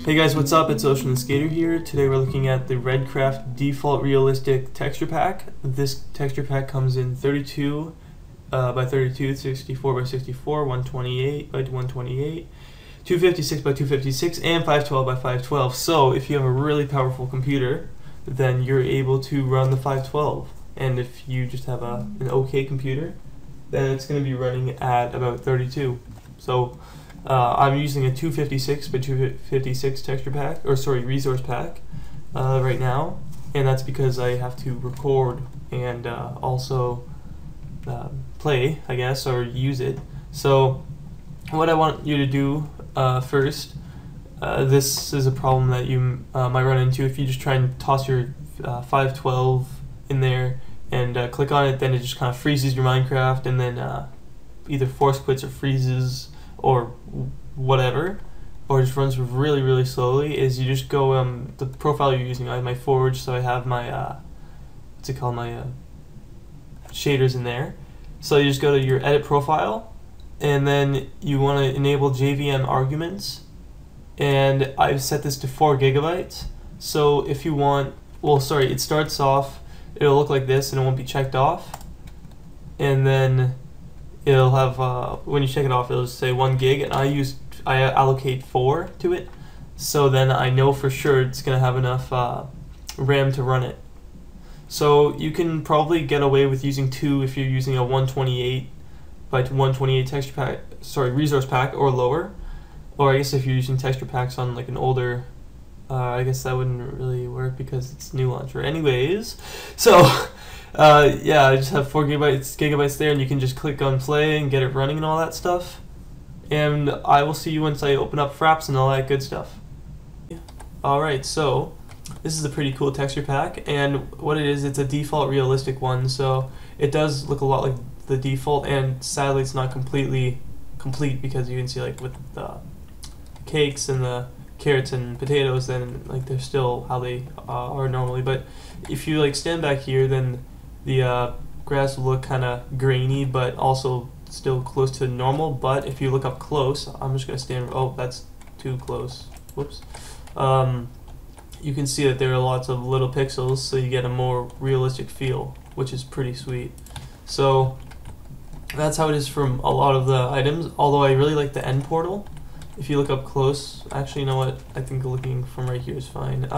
Hey guys, what's up? It's Ocean the Skater here. Today we're looking at the R3DCRAFT Default Realistic Texture Pack. This texture pack comes in 32 by 32, 64 by 64, 128 by 128, 256 by 256, and 512 by 512. So if you have a really powerful computer, then you're able to run the 512. And if you just have an okay computer, then it's going to be running at about 32. So I'm using a 256 by 256 texture pack, or sorry, resource pack right now, and that's because I have to record and also play, I guess, or use it. So what I want you to do first, this is a problem that you might run into if you just try and toss your 512 in there and click on it, then it just kind of freezes your Minecraft, and then either force quits or freezes or whatever, or just runs really, really slowly. Is you just go the profile you're using. I have my Forge, so I have my what's it called, my shaders in there. So you just go to your edit profile, and then you want to enable JVM arguments, and I've set this to 4 GB. So if you want, well, sorry, it starts off, it'll look like this and it won't be checked off, and then it'll have when you check it off, it'll just say 1 gig, and I allocate 4 to it, so then I know for sure it's gonna have enough RAM to run it. So you can probably get away with using 2 if you're using a 128 by 128 texture pack, sorry, resource pack, or lower, or I guess if you're using texture packs on like an older, I guess that wouldn't really work because it's new launcher. Anyways, so yeah, I just have 4 gigabytes there, and you can just click on play and get it running and all that stuff. And I will see you once I open up Fraps and all that good stuff. Alright, so this is a pretty cool texture pack, and what it is, it's a default realistic one, so it does look a lot like the default, and sadly it's not completely complete because you can see, like, with the cakes and the carrots and potatoes, then like they're still how they are normally. But if you like stand back here, then the grass will look kind of grainy, but also still close to normal. But if you look up close, I'm just gonna stand, oh, that's too close, whoops. You can see that there are lots of little pixels, so you get a more realistic feel, which is pretty sweet. So that's how it is from a lot of the items, although I really like the end portal. If you look up close, actually, you know what, I think looking from right here is fine.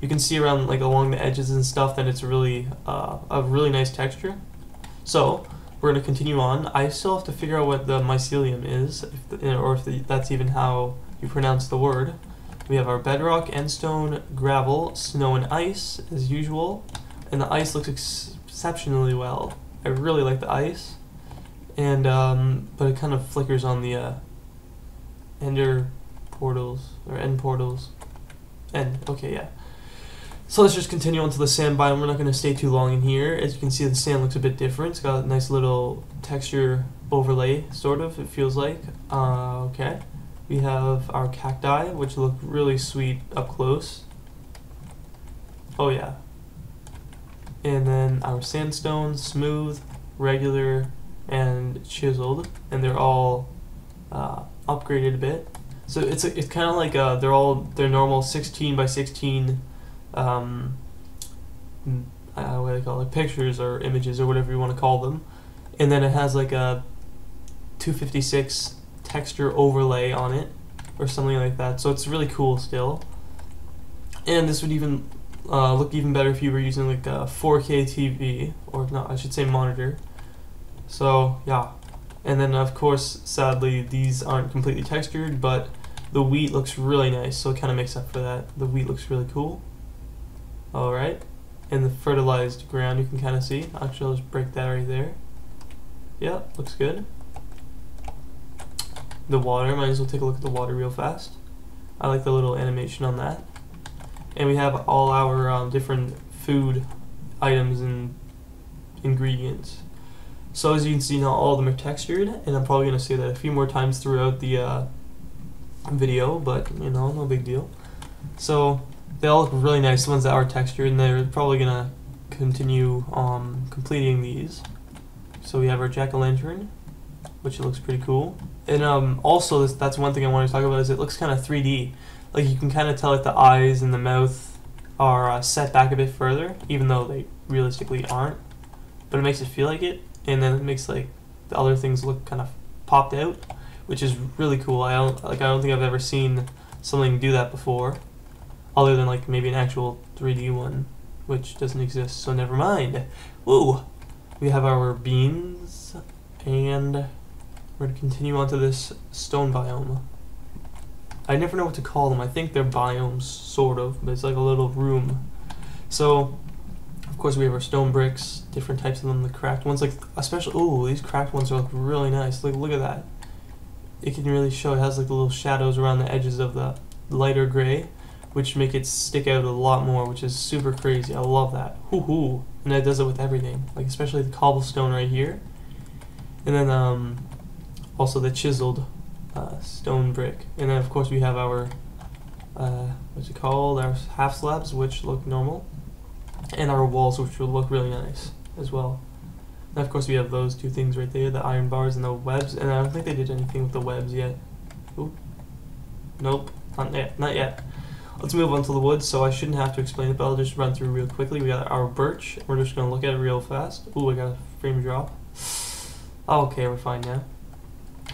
You can see around, like, along the edges and stuff, that it's really a really nice texture. So we're going to continue on. I still have to figure out what the mycelium is, or if that's even how you pronounce the word. We have our bedrock, endstone, gravel, snow, and ice, as usual. And the ice looks exceptionally well. I really like the ice. And but it kind of flickers on the ender portals, or end portals. Okay, yeah. So let's just continue on to the sand biome. We're not going to stay too long in here. As you can see, the sand looks a bit different. It's got a nice little texture overlay, sort of, it feels like. Okay. We have our cacti, which look really sweet up close. Oh yeah. And then our sandstone, smooth, regular, and chiseled, and they're all upgraded a bit. So it's kind of like they're normal 16 by 16 what do they call it, pictures or images or whatever you want to call them, and then it has like a 256 texture overlay on it or something like that. So it's really cool still, and this would even look even better if you were using like a 4K TV, or not, I should say monitor. So yeah. And then of course, sadly, these aren't completely textured, but the wheat looks really nice, so it kind of makes up for that. The wheat looks really cool. Alright, and the fertilized ground you can kind of see. Actually, I'll just break that right there. Yeah, looks good. The water, might as well take a look at the water real fast. I like the little animation on that. And we have all our different food items and ingredients. So as you can see now, all of them are textured, and I'm probably going to say that a few more times throughout the video, but you know, no big deal. So they all look really nice, the ones that are textured, and they're probably going to continue completing these. So we have our jack-o'-lantern, which looks pretty cool. And also, that's one thing I want to talk about, is it looks kind of 3D. Like you can kind of tell like the eyes and the mouth are set back a bit further, even though they realistically aren't. But it makes it feel like it, and then it makes like the other things look kind of popped out, which is really cool. I don't think I've ever seen something do that before, other than like maybe an actual 3D one, which doesn't exist. So never mind. Woo! We have our beans, and we're gonna continue on to this stone biome. I never know what to call them. I think they're biomes, sort of, but it's like a little room. So, of course, we have our stone bricks, different types of them, the cracked ones, like especially, ooh, these cracked ones look really nice. Like, look at that. It can really show, it has like the little shadows around the edges of the lighter gray, which make it stick out a lot more, which is super crazy. I love that. Hoo-hoo. And that does it with everything, like especially the cobblestone right here. And then also the chiseled stone brick. And then of course we have our, what's it called, our half slabs, which look normal. And our walls, which will look really nice as well. And of course we have those two things right there, the iron bars and the webs. And I don't think they did anything with the webs yet. Ooh. Nope, not yet, not yet. Let's move on to the wood, so I shouldn't have to explain it, but I'll just run through real quickly. We got our birch. We're just going to look at it real fast. Ooh, I got a frame drop. Okay, we're fine now.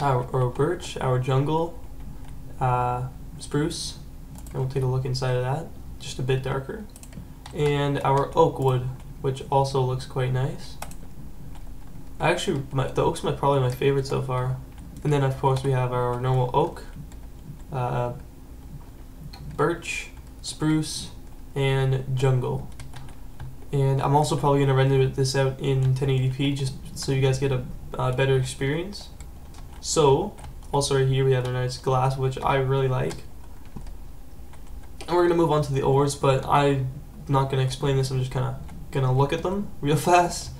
Our birch, our jungle, spruce, and we'll take a look inside of that, just a bit darker. And our oak wood, which also looks quite nice. Actually, the oak's probably my favorite so far. And then of course we have our normal oak, birch, spruce, and jungle. And I'm also probably going to render this out in 1080p just so you guys get a better experience. So, also right here we have a nice glass, which I really like. And we're going to move on to the ores, but I'm not going to explain this, I'm just kind of going to look at them real fast.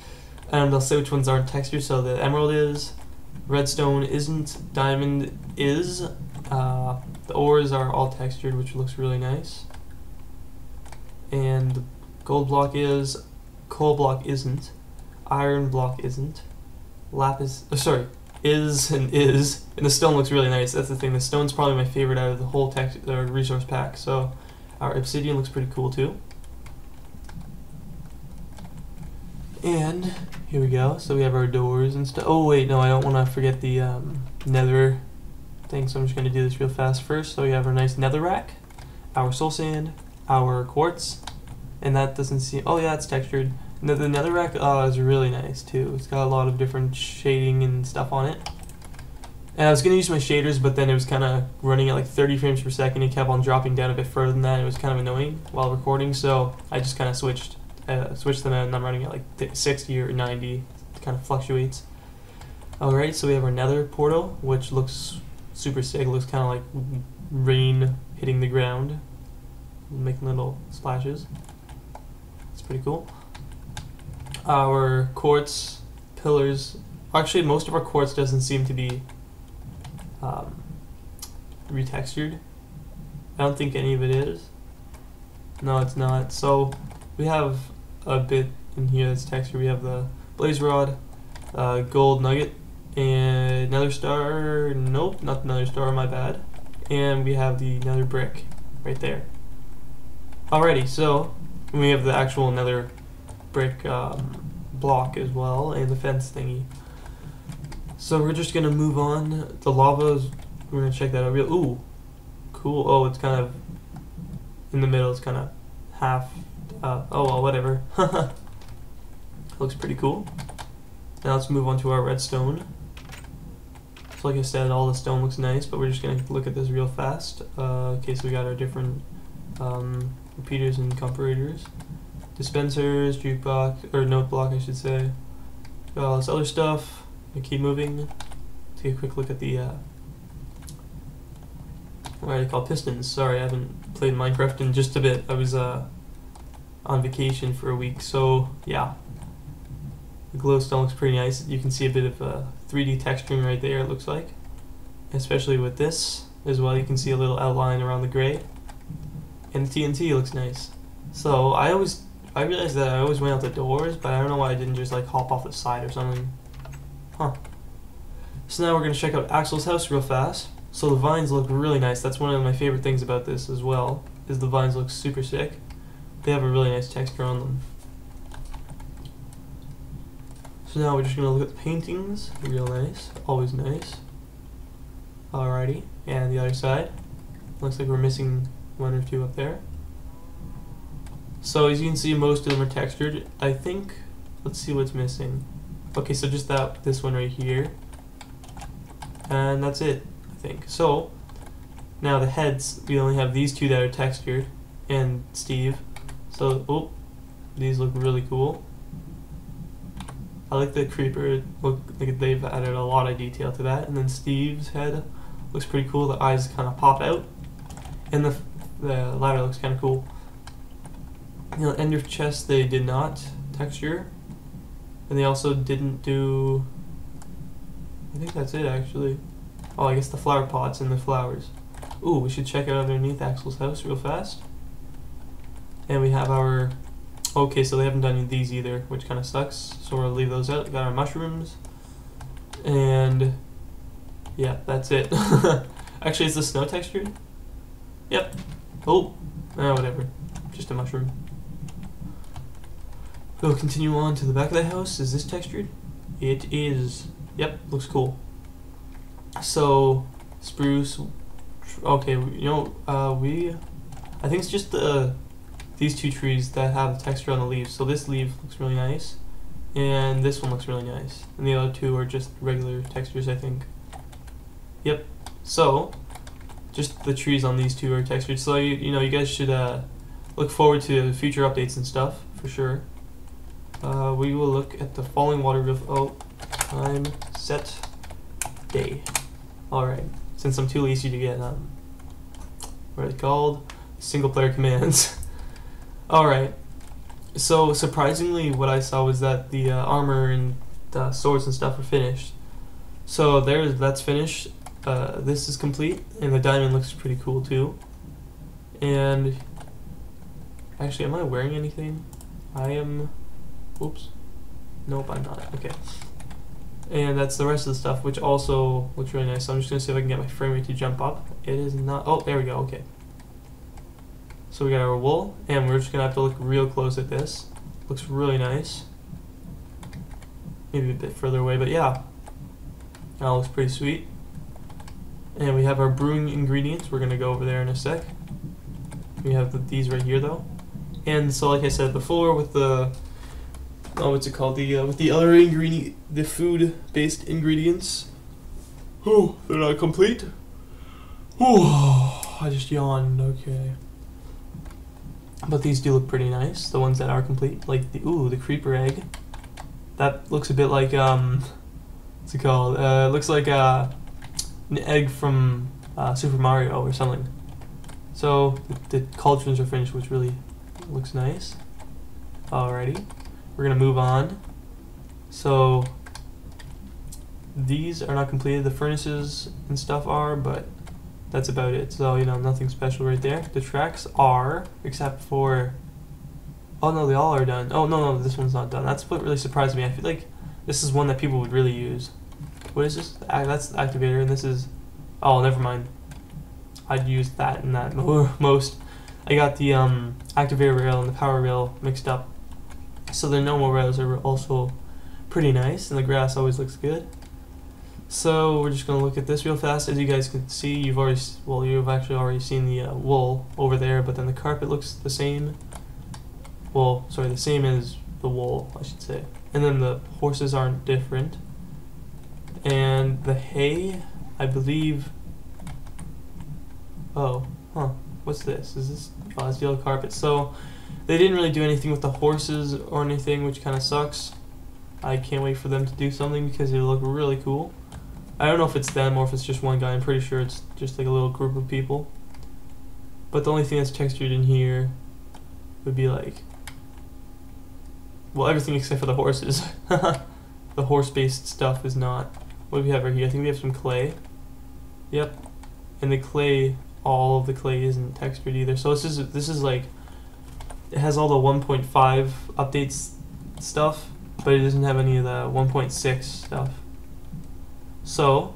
And I'll say which ones aren't textured. So the emerald is, redstone isn't, diamond is, the ores are all textured, which looks really nice. And the gold block is, coal block isn't, iron block isn't, lapis, is, and the stone looks really nice. That's the thing, the stone's probably my favorite out of the whole resource pack. So our obsidian looks pretty cool too. And here we go, so we have our doors and stuff. Oh wait, no, I don't want to forget the nether thing, so I'm just going to do this real fast first. So we have our nice nether rack, our soul sand, our quartz, and that doesn't seem, oh yeah, it's textured. The nether rack is really nice too. It's got a lot of different shading and stuff on it. And I was going to use my shaders, but then it was kind of running at like 30 frames per second. It kept on dropping down a bit further than that, and it was kind of annoying while recording, so I just kind of switched them out, and I'm running at like 60 or 90. It kind of fluctuates. Alright, so we have our nether portal, which looks super sick. It looks kind of like rain hitting the ground, making little splashes. It's pretty cool. Our quartz pillars, actually most of our quartz doesn't seem to be retextured. I don't think any of it is. No, it's not. So we have a bit in here that's textured. We have the blaze rod, gold nugget, and nether star. Nope, not the nether star, my bad. And we have the nether brick right there. Alrighty, so we have the actual nether brick block as well, and the fence thingy. So we're just gonna move on. The lava, we're gonna check that out real. Ooh, cool. Oh, it's kind of in the middle. It's kind of half. Oh well, whatever. Looks pretty cool. Now let's move on to our redstone. So like I said, all the stone looks nice, but we're just gonna look at this real fast. Okay, so we got our different repeaters and comparators, dispensers, jukebox, or note block, I should say. Got all this other stuff. I keep moving. Take a quick look at the what are they called? Pistons. Sorry, I haven't played Minecraft in just a bit. I was on vacation for a week, so yeah. The glowstone looks pretty nice. You can see a bit of 3D texturing right there, it looks like. Especially with this as well, you can see a little outline around the gray. And the TNT looks nice. So I realized that I always went out the doors, but I don't know why I didn't just like hop off the side or something. Huh. So now we're going to check out Axel's house real fast. So the vines look really nice. That's one of my favorite things about this as well, is the vines look super sick. They have a really nice texture on them. So now we're just going to look at the paintings. Real nice. Always nice. Alrighty. And the other side. Looks like we're missing one or two up there. So as you can see, most of them are textured. I think, let's see what's missing. Okay, so just this one right here. And that's it, I think. So, now the heads, we only have these two that are textured, and Steve. So, oh, these look really cool. I like the creeper, look like they've added a lot of detail to that. And then Steve's head looks pretty cool, the eyes kind of pop out. And the ladder looks kind of cool. You know, end of chest they did not texture. And they also didn't do, I think that's it actually. Oh, I guess the flower pots and the flowers. Ooh, we should check out underneath Axel's house real fast. And we have our, okay, so they haven't done these either, which kind of sucks. So we'll leave those out. We got our mushrooms. And yeah, that's it. Actually, is the snow textured? Yep. Oh, whatever. Just a mushroom. We'll continue on to the back of the house. Is this textured? It is. Yep, looks cool. So, spruce. Okay, you know, I think it's just these two trees that have the texture on the leaves. So this leaf looks really nice, and this one looks really nice, and the other two are just regular textures, I think. Yep. So, just the trees on these two are textured. So you know, you guys should look forward to future updates and stuff for sure. We will look at the falling water roof. Oh, time, set, day. Alright, since I'm too lazy to get, what are they called? Single player commands. Alright, so surprisingly what I saw was that the armor and the swords and stuff are finished. So that's finished. This is complete, and the diamond looks pretty cool too. And actually, am I wearing anything? I am. Oops. Nope, I'm not. Okay. And that's the rest of the stuff, which also looks really nice. So I'm just going to see if I can get my frame rate to jump up. It is not. Oh, there we go. Okay. So we got our wool, and we're just going to have to look real close at this. Looks really nice. Maybe a bit further away, but yeah. That looks pretty sweet. And we have our brewing ingredients. We're going to go over there in a sec. We have these right here, though. And so, like I said before, with the what's it called? With the other ingredient, the food-based ingredients. Oh, they're not complete. Oh, I just yawned. Okay. But these do look pretty nice. The ones that are complete, like the creeper egg. That looks a bit like what's it called? Looks like an egg from Super Mario or something. So the cauldrons are finished, which really looks nice. Alrighty. We're going to move on. So these are not completed. The furnaces and stuff are, but that's about it. So, you know, nothing special right there. The tracks are, except for, oh no, they all are done. Oh no, this one's not done. That's what really surprised me. I feel like this is one that people would really use. What is this? That's the activator, and this is, oh, never mind. I'd use that and that most. I got the activator rail and the power rail mixed up. So the normal rails are also pretty nice, and the grass always looks good. So we're just going to look at this real fast. As you guys can see, you've actually already seen the wool over there, but then the carpet looks the same. Well, sorry, the same as the wool, I should say. And then the horses aren't different. And the hay, I believe, oh, huh, what's this? Is this, oh, it's yellow carpet. So they didn't really do anything with the horses or anything, which kind of sucks. I can't wait for them to do something because they look really cool. I don't know if it's them or if it's just one guy. I'm pretty sure it's just like a little group of people. But the only thing that's textured in here would be like, well, everything except for the horses. The horse-based stuff is not. What do we have right here? I think we have some clay. Yep. And the clay, all of the clay isn't textured either. So this is like, it has all the 1.5 updates stuff, but it doesn't have any of the 1.6 stuff. So,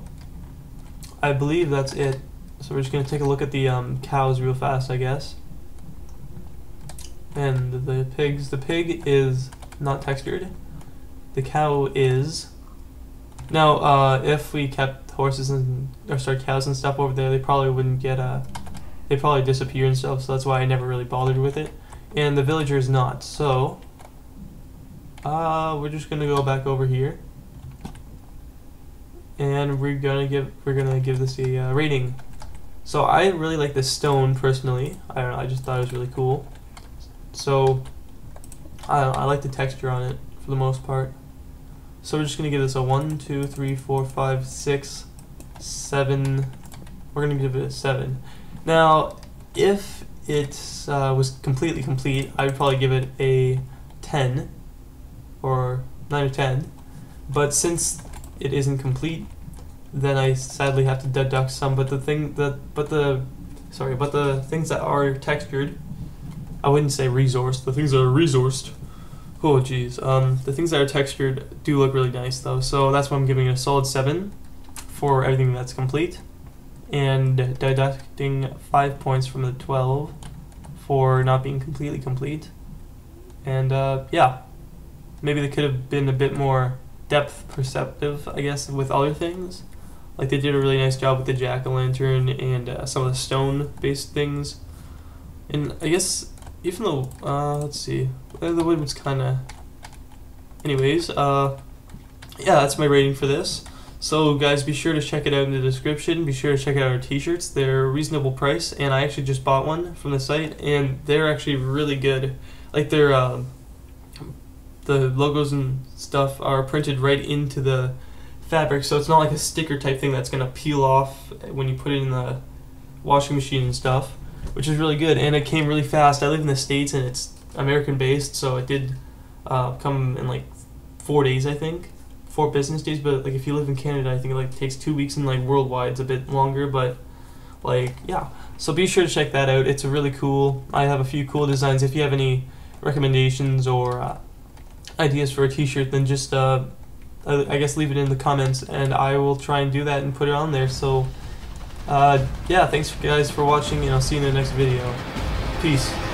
I believe that's it. So we're just gonna take a look at the cows real fast, I guess. And the pigs. The pig is not textured. The cow is. Now, if we kept horses cows and stuff over there, they probably wouldn't get they probably disappear and stuff. So that's why I never really bothered with it. And the villager is not. So we're just gonna go back over here, and we're gonna give this a rating. So I really like the stone personally. I don't know. I just thought it was really cool. So I like the texture on it for the most part. So we're just gonna give this a 1, 2, 3, 4, 5, 6, 7. We're gonna give it a 7. Now, if it was completely complete, I'd probably give it a 10 or 9 or 10. But since it isn't complete, then I sadly have to deduct some. But the things that are textured, I wouldn't say resourced. The things that are resourced. Oh geez, the things that are textured do look really nice though, so that's why I'm giving it a solid 7 for everything that's complete, and deducting 5 points from the 12 for not being completely complete. And yeah, maybe they could have been a bit more depth perceptive, I guess, with other things. Like they did a really nice job with the jack-o'-lantern and some of the stone-based things. And I guess even though, let's see, the wood was kind of, anyways, yeah, that's my rating for this. So guys, be sure to check it out in the description. Be sure to check out our t-shirts. They're a reasonable price, and I actually just bought one from the site, and they're actually really good. Like they're, the logos and stuff are printed right into the fabric, so it's not like a sticker type thing that's going to peel off when you put it in the washing machine and stuff, which is really good. And it came really fast. I live in the States and it's American based, so it did come in like 4 days, I think, 4 business days. But like if you live in Canada, I think it like takes 2 weeks, and like worldwide it's a bit longer. But like, yeah, so be sure to check that out. It's a really cool. I have a few cool designs. If you have any recommendations or ideas for a t-shirt, then just I guess leave it in the comments, and I will try and do that and put it on there. So yeah, thanks guys for watching, and I'll see you in the next video. Peace.